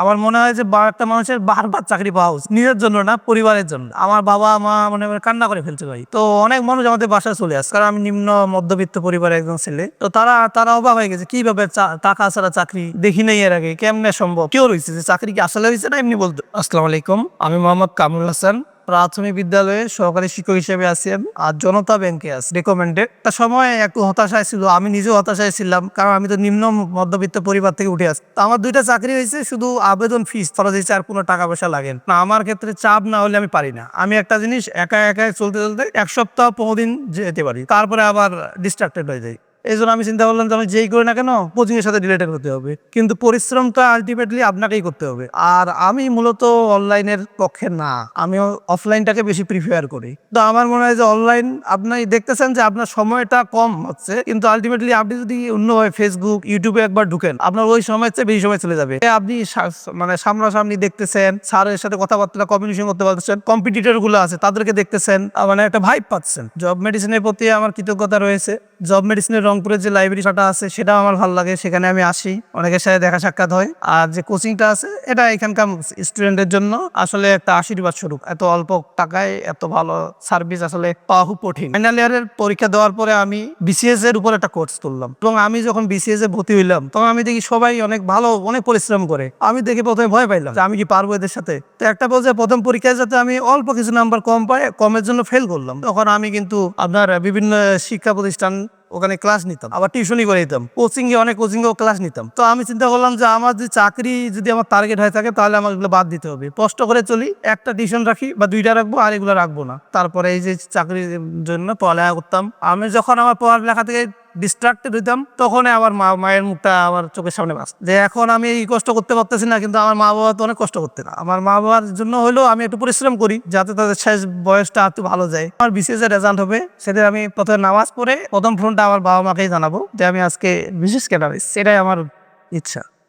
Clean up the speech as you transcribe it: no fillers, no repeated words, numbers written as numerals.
আমার মনে হয় যে একটা মানুষের বারবার চাকরি পাওয়া উচিত, নিজের জন্য না, পরিবারের জন্য। আমার বাবা মা মনে করে কান্না করে ফেলছে ভাই। তো অনেক মানুষ আমাদের বাসায় চলে আসে, কারণ আমি নিম্ন মধ্যবিত্ত পরিবারের একজন ছেলে। তো তারা অবাক হয়ে গেছে, কিভাবে টাকা ছাড়া চাকরি দেখি নাই এর আগে, কেমনে সম্ভব, কেউ রয়েছে যে চাকরি কি আসলে হয়েছে না এমনি বলতো। আসসালামু আলাইকুম, আমি মোহাম্মদ কামরুল হাসান, প্রাথমিক বিদ্যালয়ে সহকারী শিক্ষক হিসেবে আছি আর জনতা ব্যাংকে আছি রিকমেন্ডেড। একটা সময় একটু হতাশায় ছিল, আমি নিজেও হতাশায় ছিলাম, কারণ আমি তো নিম্ন মধ্যবিত্ত পরিবার থেকে উঠে আসছি। আমার দুইটা চাকরি হয়েছে, শুধু আবেদন ফিস খরচ হয়েছে, আর কোনো টাকা পয়সা লাগে না। আমার ক্ষেত্রে চাপ না হলে আমি পারি না। আমি একটা জিনিস একা একা চলতে চলতে এক সপ্তাহ 15 দিন যেতে পারি, তারপরে আবার ডিস্ট্রাক্টেড হয়ে যাই। এই জন্য আমি চিন্তা করলাম যে আমি যেই করি না কেন কোচিং এর সাথে রিলেটেড হতে হবে, কিন্তু পরিশ্রমটা আলটিমেটলি আপনাকেই করতে হবে। আর আমি মূলত অনলাইনের পক্ষে না, আমি অফলাইনটাকে বেশি প্রিফার করি। তো আমার মনে হয় যে অনলাইন আপনি দেখতেছেন যে আপনার সময়টা কম হচ্ছে, কিন্তু আলটিমেটলি আপনি যদি অন্যভাবে ফেসবুক ইউটিউবে একবার ঢুকেন, আপনার ওই সময়ের চেয়ে বেশি সময় চলে যাবে। আপনি মানে সামনাসামনি দেখতেছেন, স্যারের সাথে কথাবার্তা কমিউনিকেশন করতে পারতেছেন, কম্পিটিটর গুলো আছে তাদেরকে দেখতেছেন, মানে একটা ভাইব পাচ্ছেন। জব মেডিসিনের প্রতি আমার কৃতজ্ঞতা রয়েছে। জব মেডিসিনের রংপুরের যে লাইব্রেরিটা আছে সেটাও আমার ভালো লাগে, সেখানে আমি আসি, অনেকের সাথে দেখা সাক্ষাৎ হয়। আর যে কোচিংটা আছে এটা এখানকার স্টুডেন্টের জন্য আসলে একটা আশীর্বাদ স্বরূপ। এত অল্প টাকায় এত ভালো সার্ভিস আসলে পাওয়া খুব কঠিন। ফাইনাল ইয়ারের পরীক্ষা দেওয়ার পরে আমি বিসিএস এর উপর একটা কোর্স তুললাম, এবং আমি যখন বিসিএস এ ভর্তি হইলাম তখন আমি দেখি সবাই অনেক ভালো, অনেক পরিশ্রম করে। আমি দেখে প্রথমে ভয় পাইলাম যে আমি কি পারবো এদের সাথে। তো একটা পর্যায়ে প্রথম পরীক্ষায় যাতে আমি অল্প কিছু নাম্বার কম পাই, কমের জন্য ফেল করলাম। তখন আমি কিন্তু আপনার বিভিন্ন শিক্ষা প্রতিষ্ঠান ওখানে ক্লাস নিতাম, আবার টিউশনই করে দিতাম, অনেক কোচিং এও ক্লাস নিতাম। তো আমি চিন্তা করলাম যে আমার যে চাকরি যদি আমার টার্গেট হয়ে থাকে, তাহলে আমার এগুলো বাদ দিতে হবে। কষ্ট করে চলি, একটা টিউশন রাখি বা দুইটা রাখবো, আর এগুলো রাখবো না। তারপরে এই যে চাকরির জন্য পড়ালেখা করতাম। আমি যখন আমার পড়ালেখা থেকে ডিস্ট্রাক্টেড হইতাম, তখন আমার মায়ের মুখটা আমার চোখের সামনে আসতো, যে এখন আমি এই কষ্ট করতে পারতেছি না, কিন্তু আমার মা বাবা তো অনেক কষ্ট করতে না। আমার মা বাবার জন্য হলেও আমি একটু পরিশ্রম করি, যাতে তাদের শেষ বয়সটা একটু ভালো যায়। আমার বিসিএস এর রেজাল্ট হবে, সেদিন আমি প্রথমে নামাজ পড়ে প্রথম ফোনটা আমার বাবা মাকেই জানাবো যে আমি আজকে বিশেষ ক্যাডার, সেটাই আমার ইচ্ছা।